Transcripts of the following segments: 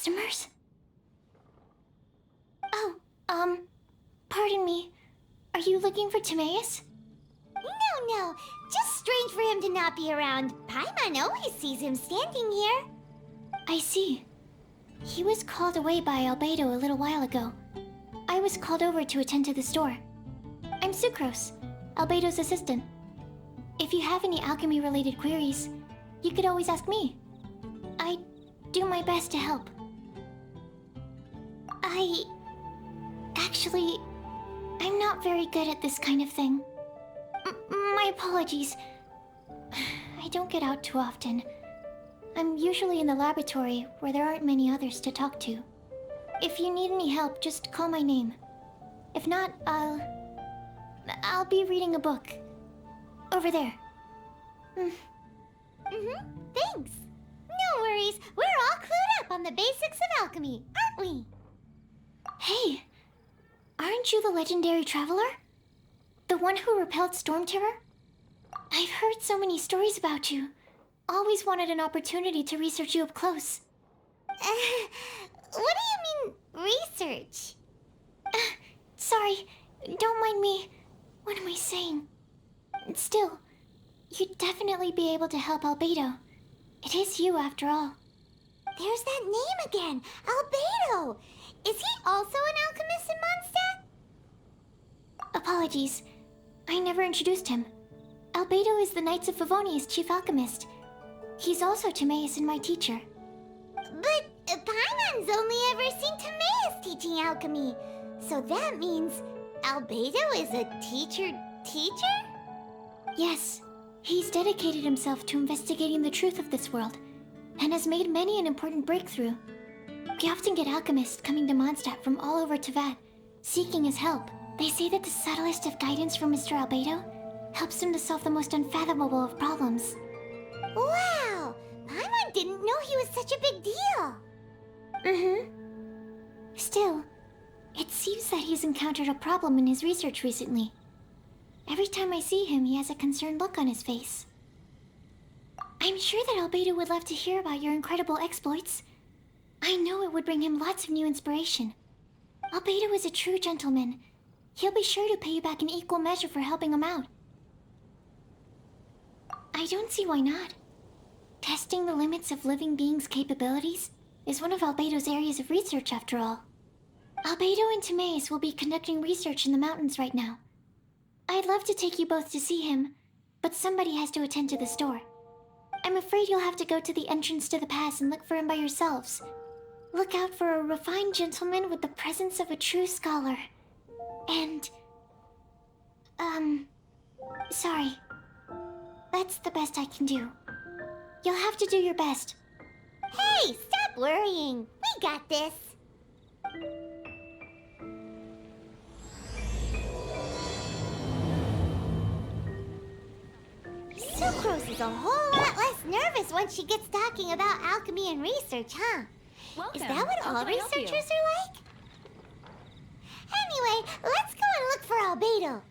Customers? Oh, pardon me. Are you looking for Timaeus? No. Just strange for him to not be around. Paimon always sees him standing here. I see. He was called away by Albedo a little while ago. I was called over to attend to the store. I'm Sucrose, Albedo's assistant. If you have any alchemy-related queries, you could always ask me. I do my best to help. Actually, I'm not very good at this kind of thing. My apologies. I don't get out too often. I'm usually in the laboratory where there aren't many others to talk to. If you need any help, just call my name. If not, I'll be reading a book. Over there. Thanks. No worries. We're all clued up on the basics of alchemy, aren't we? Hey, aren't you the legendary traveler? The one who repelled Storm Terror? I've heard so many stories about you. Always wanted an opportunity to research you up close. What do you mean, research? Sorry, don't mind me. What am I saying? Still, you'd definitely be able to help Albedo. It is you, after all. There's that name again, Albedo. Is he also an alchemist in Mondstadt? Apologies. I never introduced him. Albedo is the Knights of Favonia's chief alchemist. He's also Timaeus and my teacher. But Paimon's only ever seen Timaeus teaching alchemy. So that means Albedo is a teacher? Yes. He's dedicated himself to investigating the truth of this world, and has made many an important breakthrough. We often get alchemists coming to Mondstadt from all over Teyvat, seeking his help. They say that the subtlest of guidance from Mr. Albedo helps him to solve the most unfathomable of problems. Wow! Paimon didn't know he was such a big deal. Still, it seems that he's encountered a problem in his research recently. Every time I see him, he has a concerned look on his face. I'm sure that Albedo would love to hear about your incredible exploits. I know it would bring him lots of new inspiration. Albedo is a true gentleman. He'll be sure to pay you back in equal measure for helping him out. I don't see why not. Testing the limits of living beings' capabilities is one of Albedo's areas of research, after all. Albedo and Timaeus will be conducting research in the mountains right now. I'd love to take you both to see him, but somebody has to attend to the store. I'm afraid you'll have to go to the entrance to the pass and look for him by yourselves. Look out for a refined gentleman with the presence of a true scholar. And... sorry. That's the best I can do. You'll have to do your best. Hey, stop worrying. We got this. Sucrose is a whole lot less nervous once she gets talking about alchemy and research, huh? Welcome. Is that what How all can I help you? researchers are like? Anyway, let's go and look for Albedo.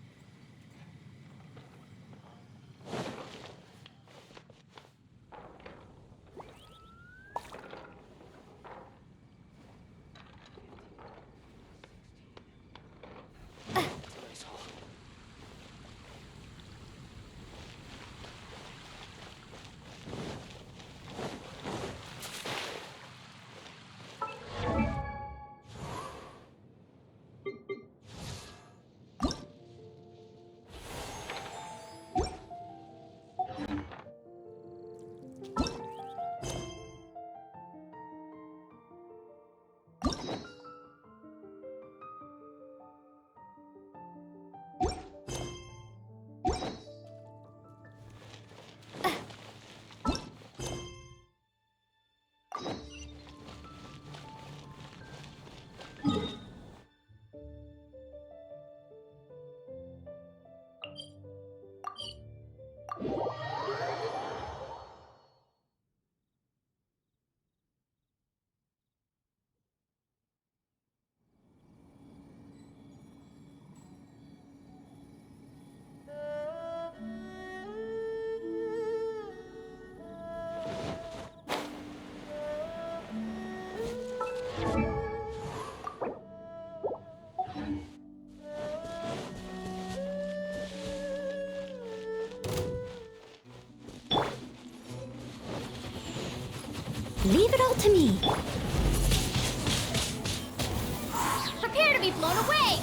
Leave it all to me. Prepare to be blown away!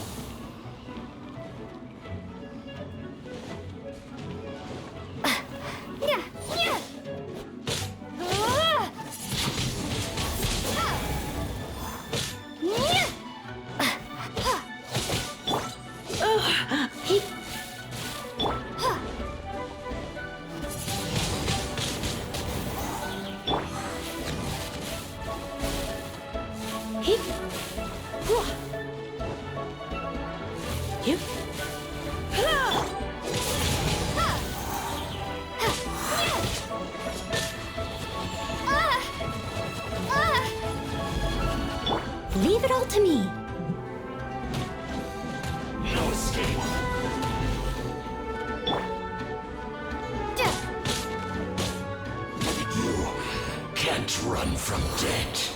Leave it all to me. No escape. You can't run from death.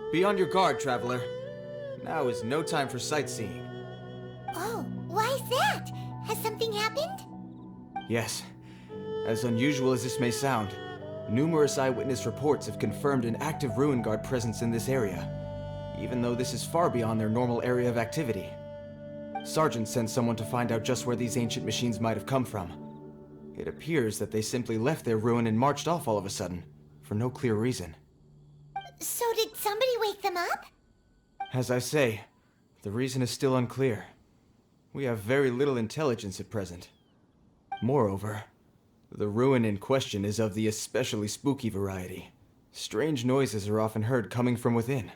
Be on your guard, traveler. Now is no time for sightseeing. Oh, why's that? Has something happened? Yes. As unusual as this may sound, numerous eyewitness reports have confirmed an active Ruin Guard presence in this area, even though this is far beyond their normal area of activity. Sergeant sent someone to find out just where these ancient machines might have come from. It appears that they simply left their ruin and marched off all of a sudden, for no clear reason. So did somebody wake them up? As I say, the reason is still unclear. We have very little intelligence at present. Moreover, the ruin in question is of the especially spooky variety. Strange noises are often heard coming from within.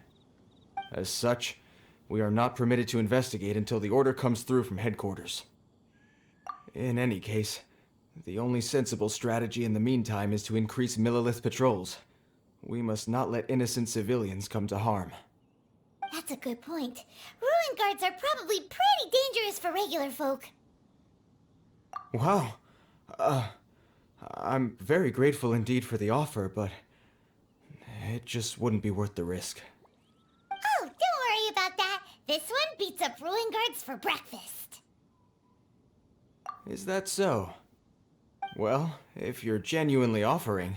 As such, we are not permitted to investigate until the order comes through from headquarters. In any case, the only sensible strategy in the meantime is to increase Millilith patrols. We must not let innocent civilians come to harm. That's a good point. Ruin guards are probably pretty dangerous for regular folk. Wow. I'm very grateful indeed for the offer, but it just wouldn't be worth the risk. Oh, don't worry about that. This one beats up ruin guards for breakfast. Is that so? Well, if you're genuinely offering...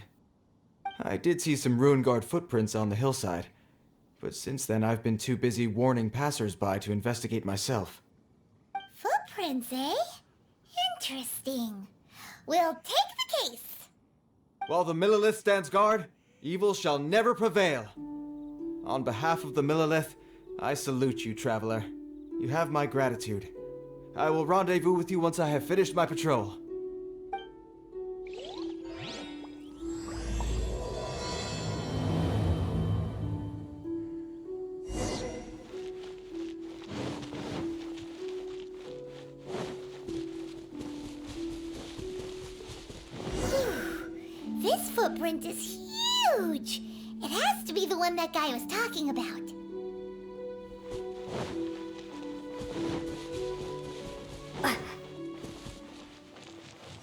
I did see some Ruin Guard footprints on the hillside, but since then I've been too busy warning passers-by to investigate myself. Footprints, eh? Interesting. We'll take the case. While the Millilith stands guard, evil shall never prevail. On behalf of the Millilith, I salute you, traveler. You have my gratitude. I will rendezvous with you once I have finished my patrol. This footprint is huge. It has to be the one that guy was talking about.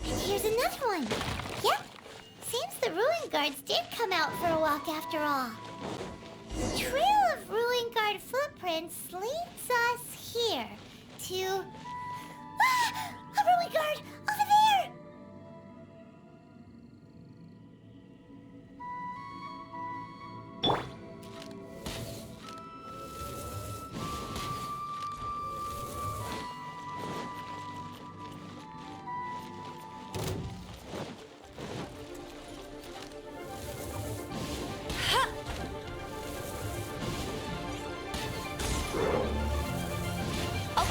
And here's another one. Yep. Seems the Ruin Guards did come out for a walk after all. The trail of Ruin Guard footprints leads us here to... Ah! A Ruin Guard! Over there!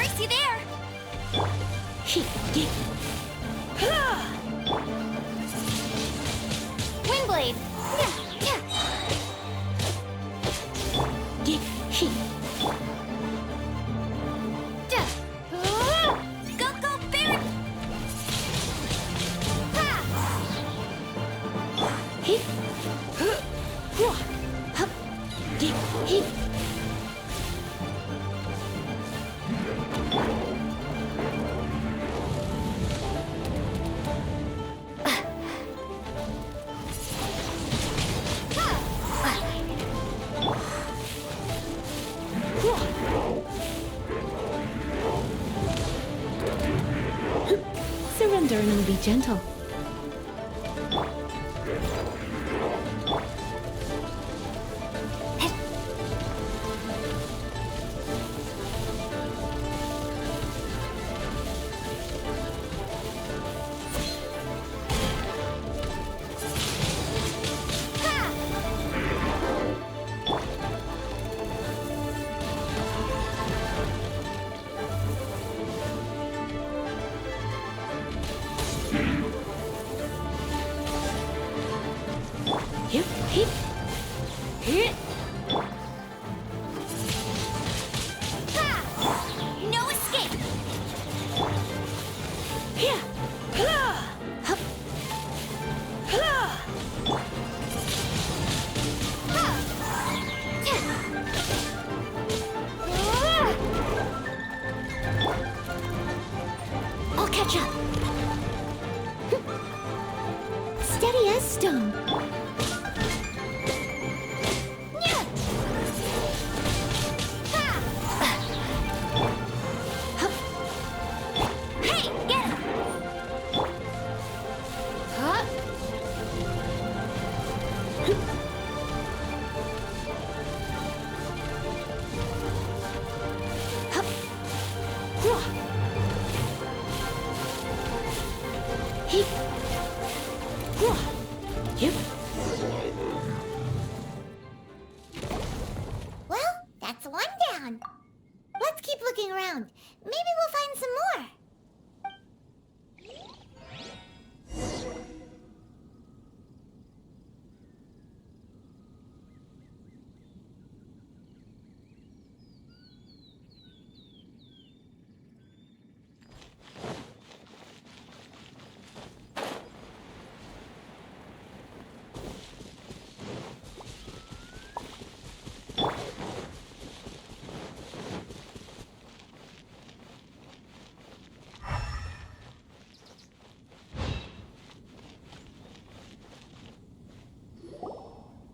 brace you there. Windblade! Go, go, Baron! Ha! Surrender and I'll be gentle. No escape! I'll catch up. Steady as stone. Hey, get him! Well, that's one down. Let's keep looking around. Maybe we'll find some more.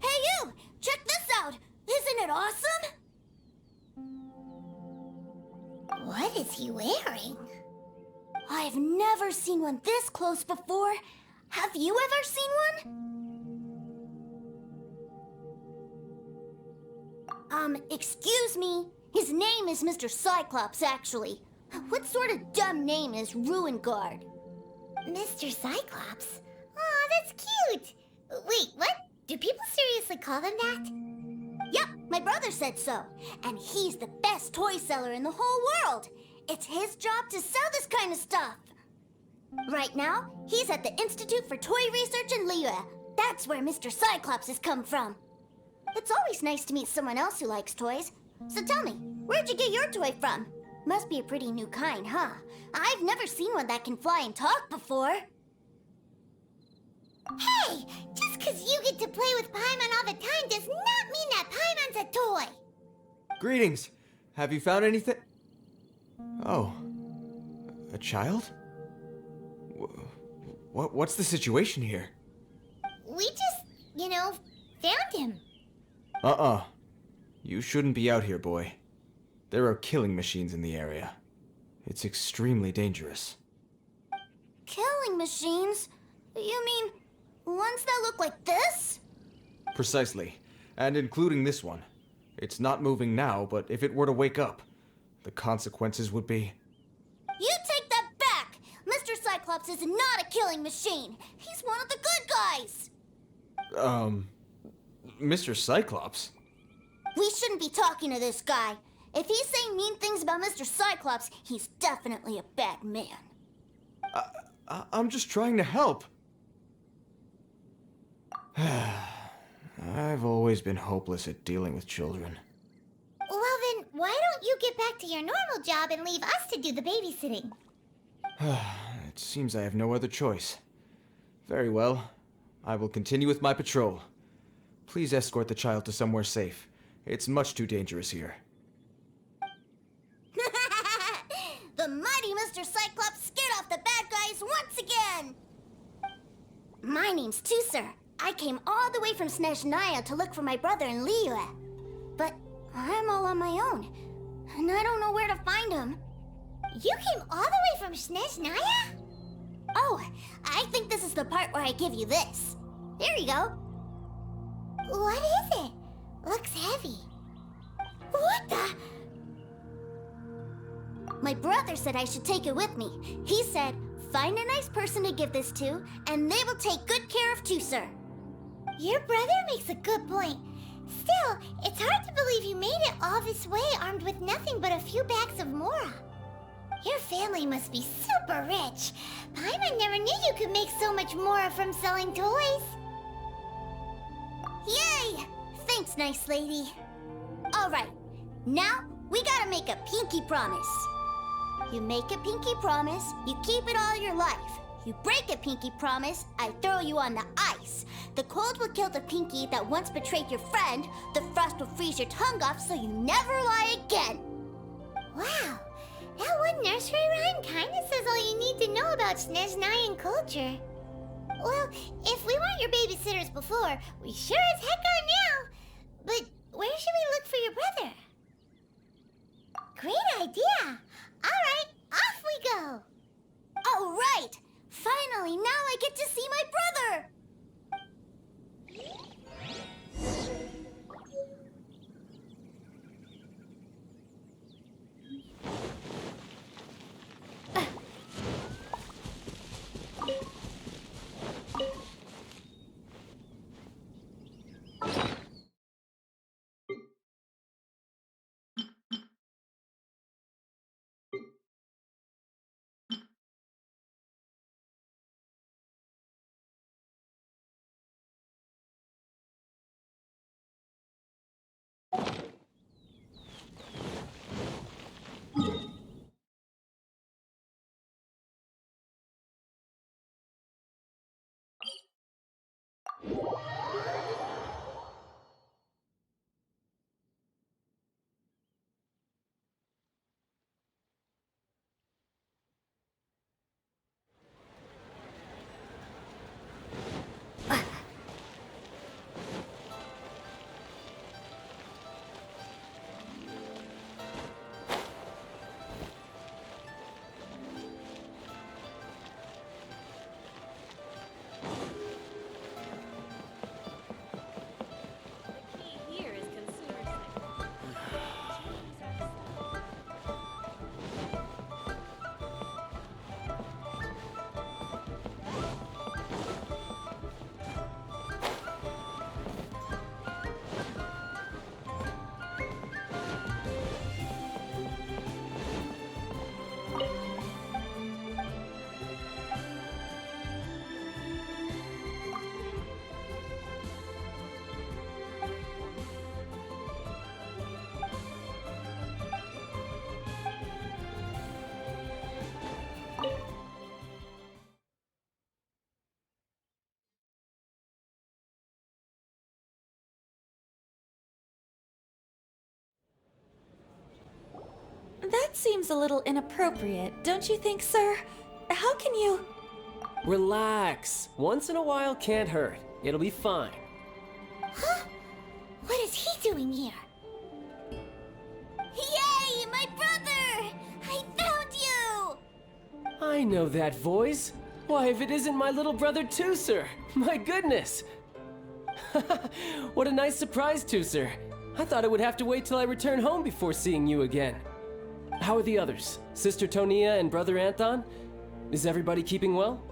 Hey, you! Check this out! Isn't it awesome? What is he wearing? I've never seen one this close before. Have you ever seen one? Excuse me. His name is Mr. Cyclops, actually. What sort of dumb name is Ruin Guard? Mr. Cyclops? Aw, that's cute. Wait, what? Do people seriously call him that? Yep, my brother said so. And he's the best toy seller in the whole world. It's his job to sell this kind of stuff. Right now, he's at the Institute for Toy Research in Liyue. That's where Mr. Cyclops has come from. It's always nice to meet someone else who likes toys. So tell me, where'd you get your toy from? Must be a pretty new kind, huh? I've never seen one that can fly and talk before. Hey, just because you get to play with Paimon all the time does not mean that Paimon's a toy. Greetings. Have you found anything? Oh. A child? What's the situation here? We just, found him. You shouldn't be out here, boy. There are killing machines in the area. It's extremely dangerous. Killing machines? You mean ones that look like this? Precisely. And including this one. It's not moving now, but if it were to wake up, the consequences would be... You take that back! Mr. Cyclops is not a killing machine. He's one of the good guys. Mr. Cyclops? We shouldn't be talking to this guy. If he's saying mean things about Mr. Cyclops, he's definitely a bad man. I'm just trying to help. I've always been hopeless at dealing with children. Well then, why don't you get back to your normal job and leave us to do the babysitting? It seems I have no other choice. Very well. I will continue with my patrol. Please escort the child to somewhere safe. It's much too dangerous here. The mighty Mr. Cyclops scared off the bad guys once again! My name's Tusser. I came all the way from Snezhnaya to look for my brother in Liyue. But I'm all on my own, and I don't know where to find him. You came all the way from Snezhnaya? Oh, I think this is the part where I give you this. There you go. What is it? Looks heavy. What the? My brother said I should take it with me. He said, find a nice person to give this to, and they will take good care of Tusser. Your brother makes a good point. Still, it's hard to believe you made it all this way armed with nothing but a few bags of Mora. Your family must be super rich. Paimon never knew you could make so much Mora from selling toys. Yay! Thanks, nice lady. All right, now we gotta make a pinky promise. You make a pinky promise, you keep it all your life. You break a pinky promise, I throw you on the ice. The cold will kill the pinky that once betrayed your friend. The frost will freeze your tongue off so you never lie again. Wow, that one nursery rhyme kinda says all you need to know about Snezhnayan culture. Well, if we weren't your babysitters before, we sure as heck are now. But where should we look for your brother? Great idea! Alright, off we go! Alright! Finally, now I get to see my brother! That seems a little inappropriate, don't you think, sir? How can you... Relax. Once in a while can't hurt. It'll be fine. Huh? What is he doing here? Yay, my brother! I found you! I know that voice. Why, if it isn't my little brother Tusser! My goodness! What a nice surprise, Tusser. I thought I would have to wait till I return home before seeing you again. How are the others? Sister Tonia and Brother Anthon? Is everybody keeping well?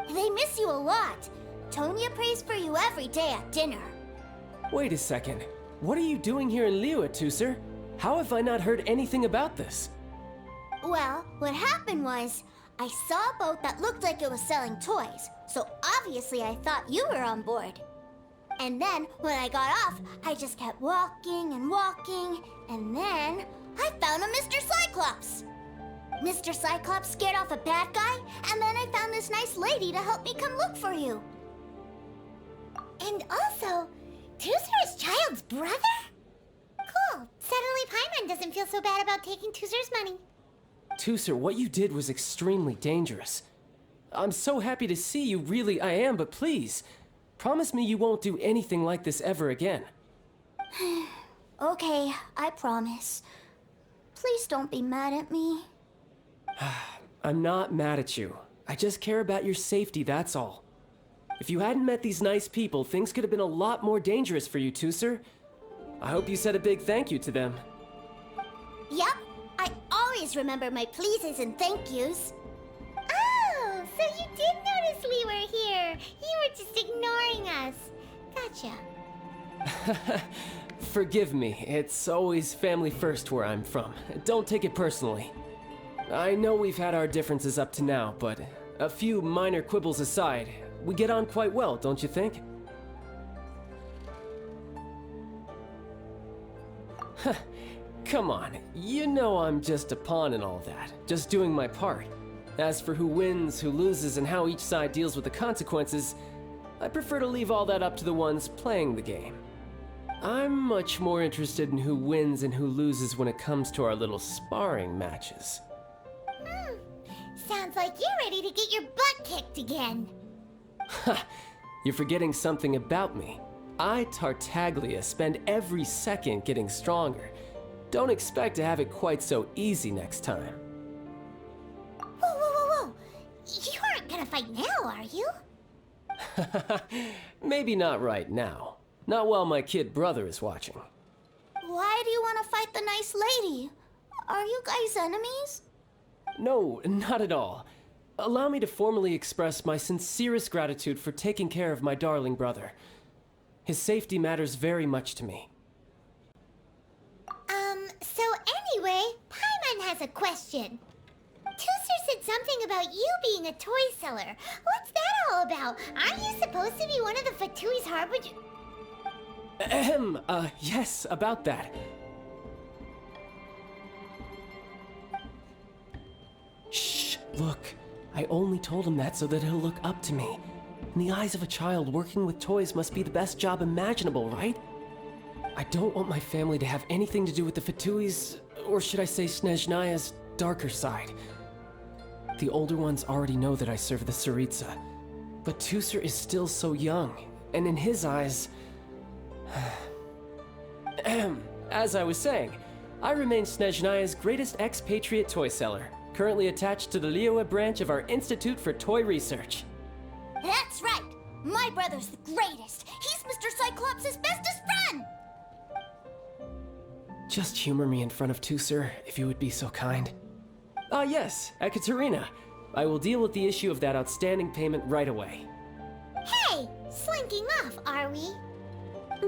They miss you a lot. Tonia prays for you every day at dinner. Wait a second. What are you doing here in Liyue, Tusser? How have I not heard anything about this? Well, what happened was, I saw a boat that looked like it was selling toys, so obviously I thought you were on board. And then, when I got off, I just kept walking and walking, and then I found a Mr. Cyclops. Mr. Cyclops scared off a bad guy, and then I found this nice lady to help me come look for you. And also, Tooser is Child's brother? Cool. Suddenly Paimon doesn't feel so bad about taking Tooser's money. Tooser, what you did was extremely dangerous. I'm so happy to see you, really I am, but please, promise me you won't do anything like this ever again. Okay, I promise. Please don't be mad at me. I'm not mad at you. I just care about your safety, that's all. If you hadn't met these nice people, things could have been a lot more dangerous for you, Tooser. I hope you said a big thank you to them. Yep, I always remember my pleases and thank yous. Oh, so you did notice we were here. You were just ignoring us. Gotcha. Forgive me, it's always family first where I'm from. Don't take it personally. I know we've had our differences up to now, but a few minor quibbles aside, we get on quite well, don't you think? Come on, you know I'm just a pawn and all that, just doing my part. As for who wins, who loses, and how each side deals with the consequences, I prefer to leave all that up to the ones playing the game. I'm much more interested in who wins and who loses when it comes to our little sparring matches. Sounds like you're ready to get your butt kicked again. You're forgetting something about me. I, Tartaglia, spend every second getting stronger. Don't expect to have it quite so easy next time. Whoa. You aren't gonna fight now, are you? Maybe not right now. Not while my kid brother is watching. Why do you want to fight the nice lady? Are you guys enemies? No, not at all. Allow me to formally express my sincerest gratitude for taking care of my darling brother. His safety matters very much to me. So anyway, Paimon has a question. Tooser said something about you being a toy seller. What's that all about? Aren't you supposed to be one of the Fatui's harbinger? Yes, about that. Shh, look. I only told him that so that he'll look up to me. In the eyes of a child, working with toys must be the best job imaginable, right? I don't want my family to have anything to do with the Fatui's, or should I say Snezhnaya's, darker side. The older ones already know that I serve the Tsaritsa, but Tooser is still so young, and in his eyes... As I was saying, I remain Snezhnaya's greatest expatriate toy seller, currently attached to the Liyue branch of our Institute for Toy Research. That's right! My brother's the greatest! He's Mr. Cyclops' bestest friend! Just humor me in front of Tooser, if you would be so kind. Ah yes, Ekaterina. I will deal with the issue of that outstanding payment right away. Hey! Slinking off, are we?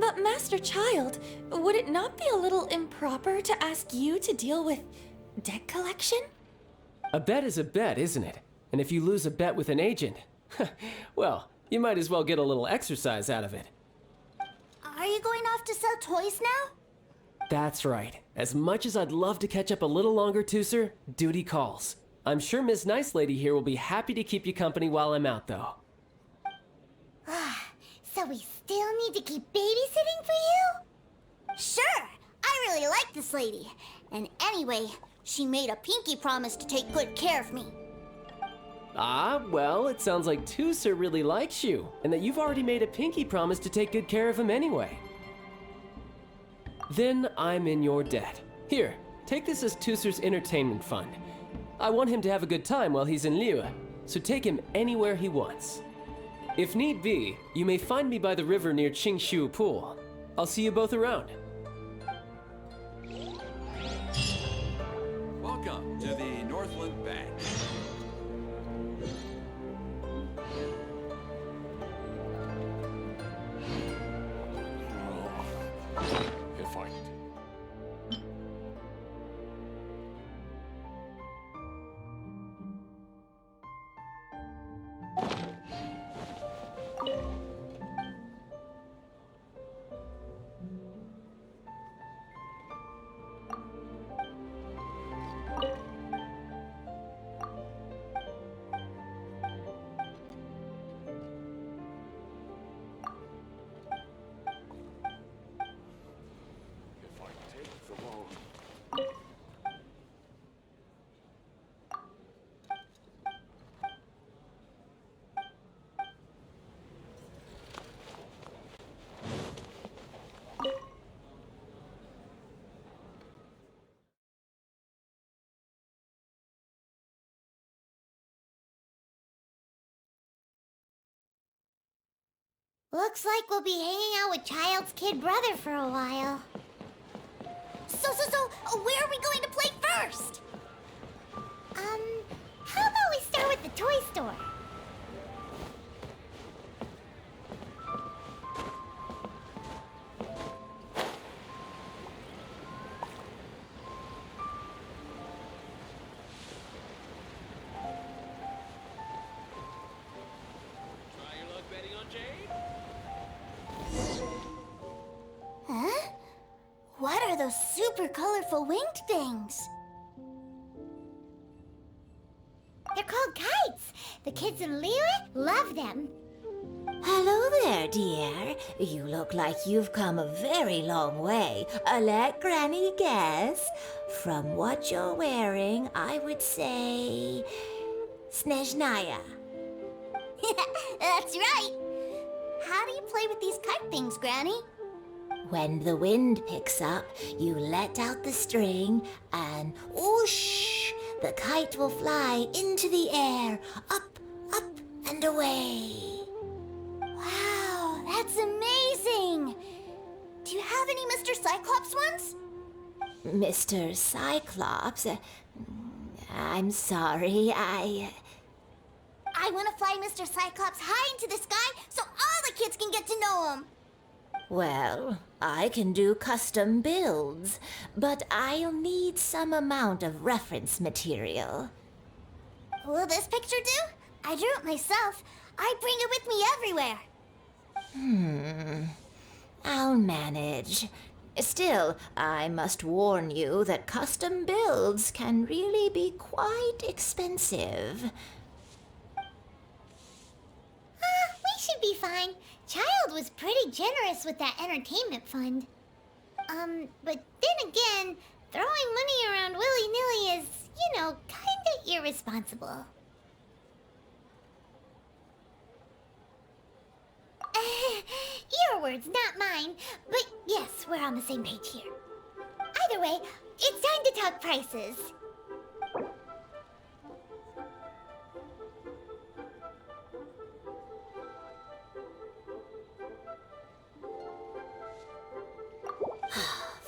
But Master Child, would it not be a little improper to ask you to deal with debt collection? A bet is a bet, isn't it? And if you lose a bet with an agent, well, you might as well get a little exercise out of it. Are you going off to sell toys now? That's right. As much as I'd love to catch up a little longer, Tooser, duty calls. I'm sure Miss Nice Lady here will be happy to keep you company while I'm out, though. So we still need to keep babysitting for you? Sure! I really like this lady. And anyway, she made a pinky promise to take good care of me. Ah, well, it sounds like Tooser really likes you, and that you've already made a pinky promise to take good care of him anyway. Then I'm in your debt. Here, take this as Tooser's entertainment fund. I want him to have a good time while he's in Liyue, so take him anywhere he wants. If need be, you may find me by the river near Qingshu Pool. I'll see you both around. Welcome to the Northland Bank. Looks like we'll be hanging out with Child's kid brother for a while. So, where are we going to play first? How about we start with the toy store? Try your luck betting on Jade? Huh? What are those super colorful winged things? They're called kites. The kids in Liyue love them. Hello there, dear. You look like you've come a very long way. Let Granny guess. From what you're wearing, I would say... Snezhnaya. That's right. How do you play with these kite things, Granny? When the wind picks up, you let out the string and whoosh! The kite will fly into the air, up, and away. Wow, that's amazing. Do you have any Mr. Cyclops ones? Mr. Cyclops, I'm sorry, I want to fly Mr. Cyclops high into the sky so all the kids can get to know him. Well, I can do custom builds, but I'll need some amount of reference material. Will this picture do? I drew it myself. I bring it with me everywhere. I'll manage. Still, I must warn you that custom builds can really be quite expensive. We should be fine. Child was pretty generous with that entertainment fund. But then again, throwing money around willy-nilly is, kinda irresponsible. Your words, not mine. But yes, we're on the same page here. Either way, it's time to talk prices.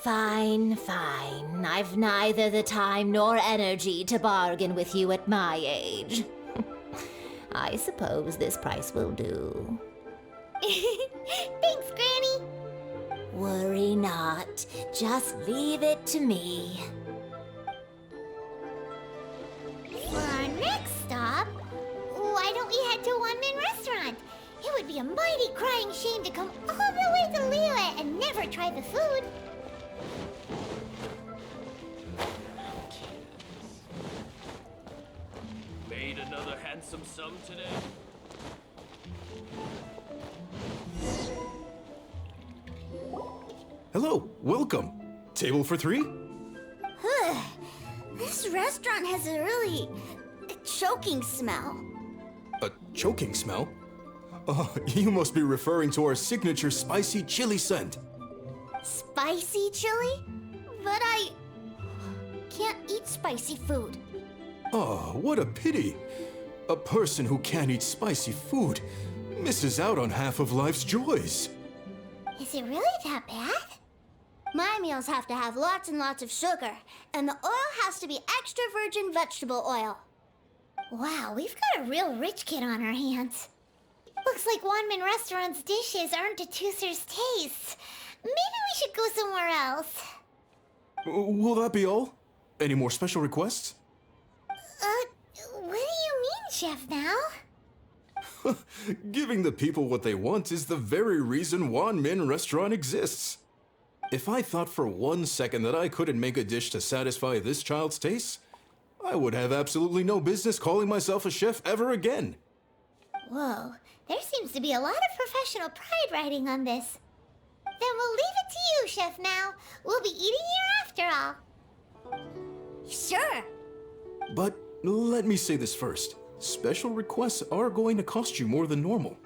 Fine. I've neither the time nor energy to bargain with you at my age. I suppose this price will do. Thanks, Granny. Worry not. Just leave it to me. For our next stop, why don't we head to a one-man restaurant? It would be a mighty crying shame to come all the way to Liyue and never try the food. Made another handsome sum today? Hello, welcome. Table for three? This restaurant has a really choking smell. A choking smell? Oh, you must be referring to our signature spicy chili scent. Spicy chili? But I can't eat spicy food. Oh, what a pity. A person who can't eat spicy food misses out on half of life's joys. Is it really that bad? My meals have to have lots and lots of sugar, and the oil has to be extra virgin vegetable oil. Wow, we've got a real rich kid on our hands. Looks like Wanmin Restaurant's dishes aren't to Tooser's taste. Maybe we should go somewhere else. Will that be all? Any more special requests? What do you mean, Chef Now? Giving the people what they want is the very reason Wan Min Restaurant exists. If I thought for 1 second that I couldn't make a dish to satisfy this child's taste, I would have absolutely no business calling myself a chef ever again. Whoa, there seems to be a lot of professional pride riding on this. Then we'll leave it to you, Chef Mao. We'll be eating here after all. Sure. But let me say this first. Special requests are going to cost you more than normal.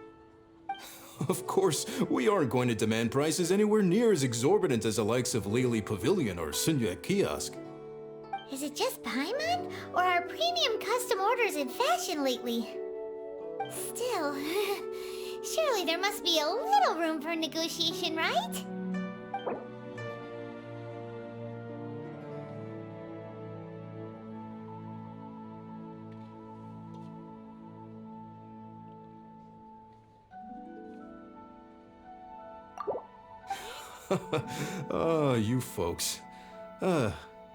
Of course, we aren't going to demand prices anywhere near as exorbitant as the likes of Lily Pavilion or Sunya Kiosk. Is it just Paimon? Or are premium custom orders in fashion lately? Still, Surely there must be a little room for negotiation, right? You folks.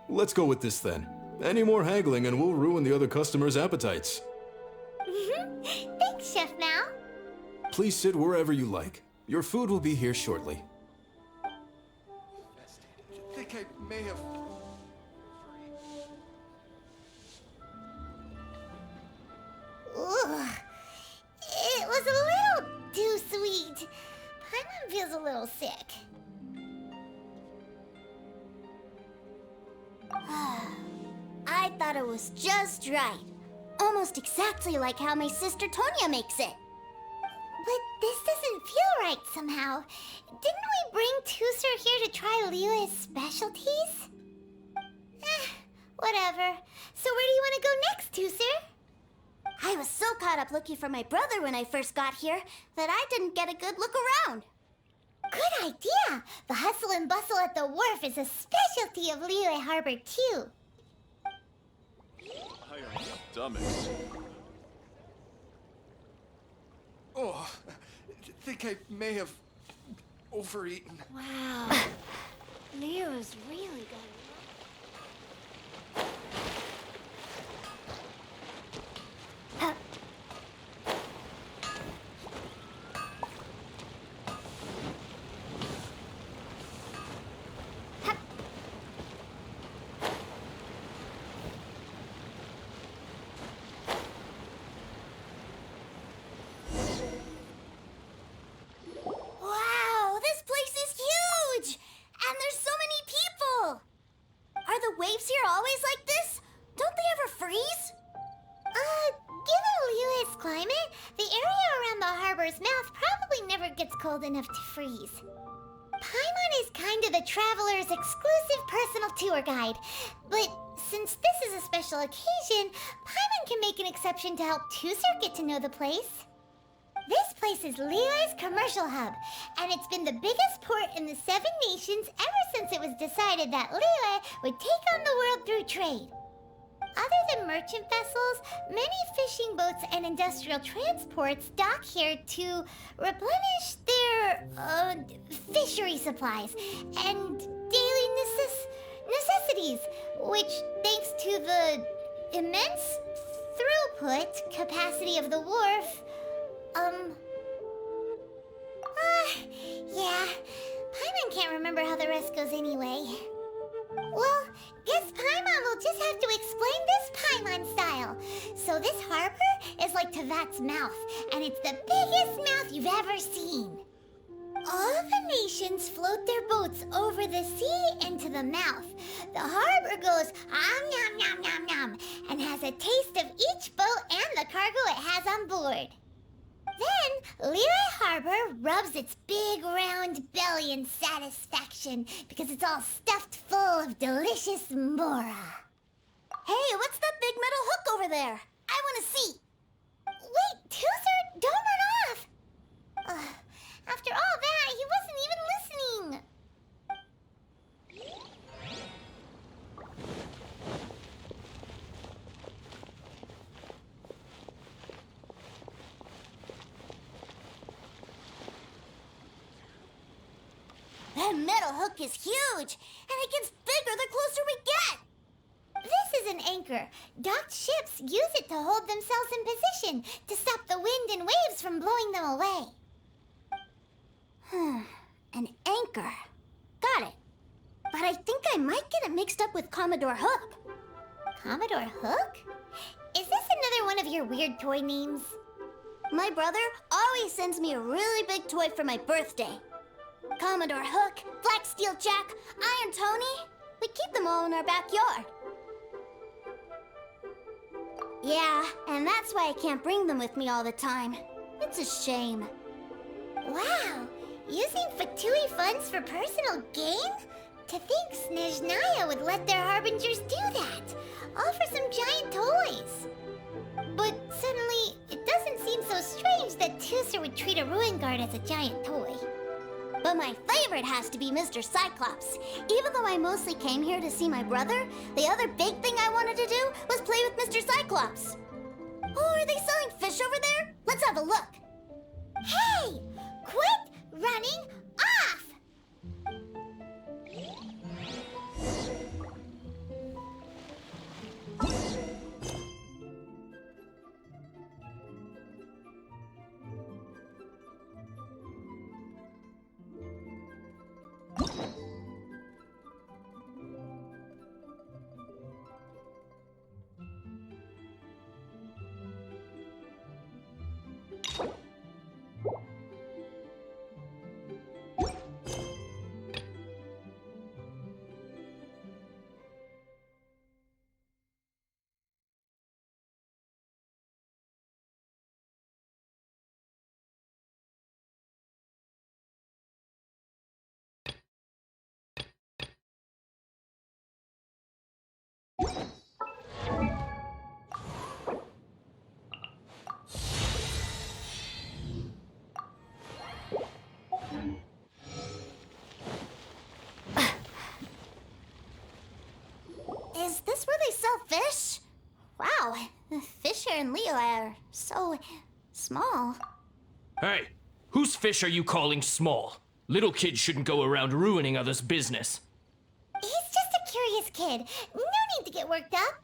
Let's go with this then. Any more haggling and we'll ruin the other customers' appetites. Thanks, Chef Mal. Please sit wherever you like. Your food will be here shortly. I think I may have... Ugh. It was a little too sweet. Paimon feels a little sick. I thought it was just right. Almost exactly like how my sister Tonya makes it. But this doesn't feel right somehow. Didn't we bring Tusser here to try Liyue's specialties? Whatever. So where do you want to go next, Tusser? I was so caught up looking for my brother when I first got here that I didn't get a good look around. Good idea! The hustle and bustle at the wharf is a specialty of Liyue Harbor, too. My stomachs. Oh, I think I may have overeaten. Wow. Liyue's really good. Wow, this place is huge! And there's so many people! Are the waves here always like this? Don't they ever freeze? Given Liyue's climate, the area around the harbor's mouth probably never gets cold enough to freeze. Paimon is kind of the traveler's exclusive personal tour guide, but since this is a special occasion, Paimon can make an exception to help Tusser get to know the place. This place is Liyue's commercial hub, and it's been the biggest port in the Seven Nations ever since it was decided that Liyue would take on the world through trade. Other than merchant vessels, many fishing boats and industrial transports dock here to replenish their, fishery supplies and daily necessities, which, thanks to the immense throughput capacity of the wharf, yeah, Paimon can't remember how the rest goes anyway. Well, guess Paimon will just have to explain this Paimon style. So this harbor is like Tevat's mouth, and it's the biggest mouth you've ever seen. All the nations float their boats over the sea into the mouth. The harbor goes nom nom nom nom and has a taste of each boat and the cargo it has on board. Then, Liyue Harbor rubs its big round belly in satisfaction because it's all stuffed full of delicious mora. Hey, what's that big metal hook over there? I want to see. Wait, Tusser, don't run off. After all that, he wasn't even listening. That metal hook is huge, and it gets bigger the closer we get. This is an anchor. Docked ships use it to hold themselves in position to stop the wind and waves from blowing them away. An anchor. Got it. But I think I might get it mixed up with Commodore Hook. Commodore Hook? Is this another one of your weird toy names? My brother always sends me a really big toy for my birthday. Commodore Hook, Black Steel Jack, Iron Tony. We keep them all in our backyard. Yeah, and that's why I can't bring them with me all the time. It's a shame. Wow, using Fatui funds for personal gain? To think Snezhnaya would let their harbingers do that, all for some giant toys. But suddenly, it doesn't seem so strange that Tusser would treat a ruin guard as a giant toy. But my favorite has to be Mr. Cyclops. Even though I mostly came here to see my brother, the other big thing I wanted to do was play with Mr. Cyclops. Oh, are they selling fish over there? Let's have a look. Hey! Quit running off! Is this where they sell fish? Wow, the fish here in Leo are so small. Hey, whose fish are you calling small? Little kids shouldn't go around ruining others' business. He's just a curious kid. No need to get worked up.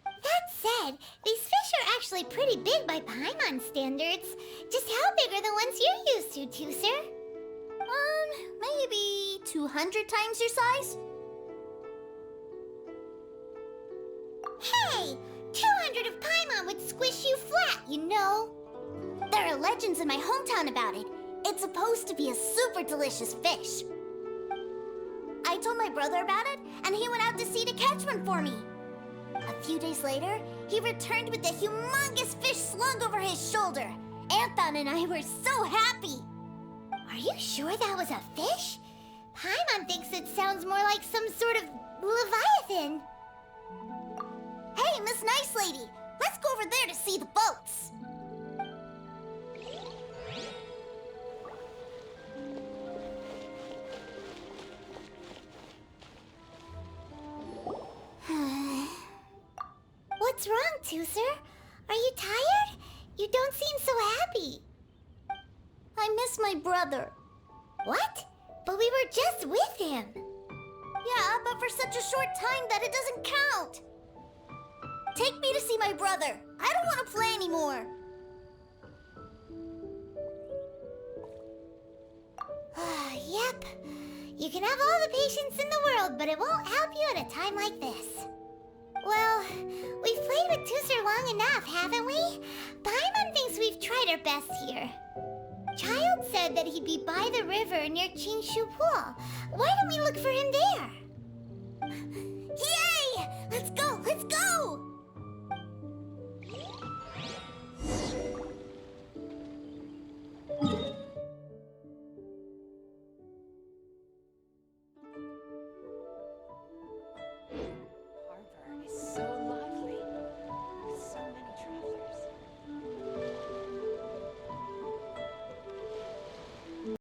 That said, these fish are actually pretty big by Paimon standards. Just how big are the ones you're used to, Tooser? Maybe 200 times your size? Hey! 200 of Paimon would squish you flat, you know? There are legends in my hometown about it. It's supposed to be a super delicious fish. I told my brother about it, and he went out to sea to catch one for me. A few days later, he returned with a humongous fish slung over his shoulder. Anthon and I were so happy. Are you sure that was a fish? Paimon thinks it sounds more like some sort of leviathan. Hey, Miss Nice Lady, let's go over there to see the boats. What's wrong, Tooser? Are you tired? You don't seem so happy. I miss my brother. What? But we were just with him. Yeah, but for such a short time that it doesn't count. Take me to see my brother. I don't want to play anymore. Yep. You can have all the patience in the world, but it won't help you at a time like this. Well, we've played with Tooser long enough, haven't we? Paimon thinks we've tried our best here. Child said that he'd be by the river near Chinshu Pool. Why don't we look for him there?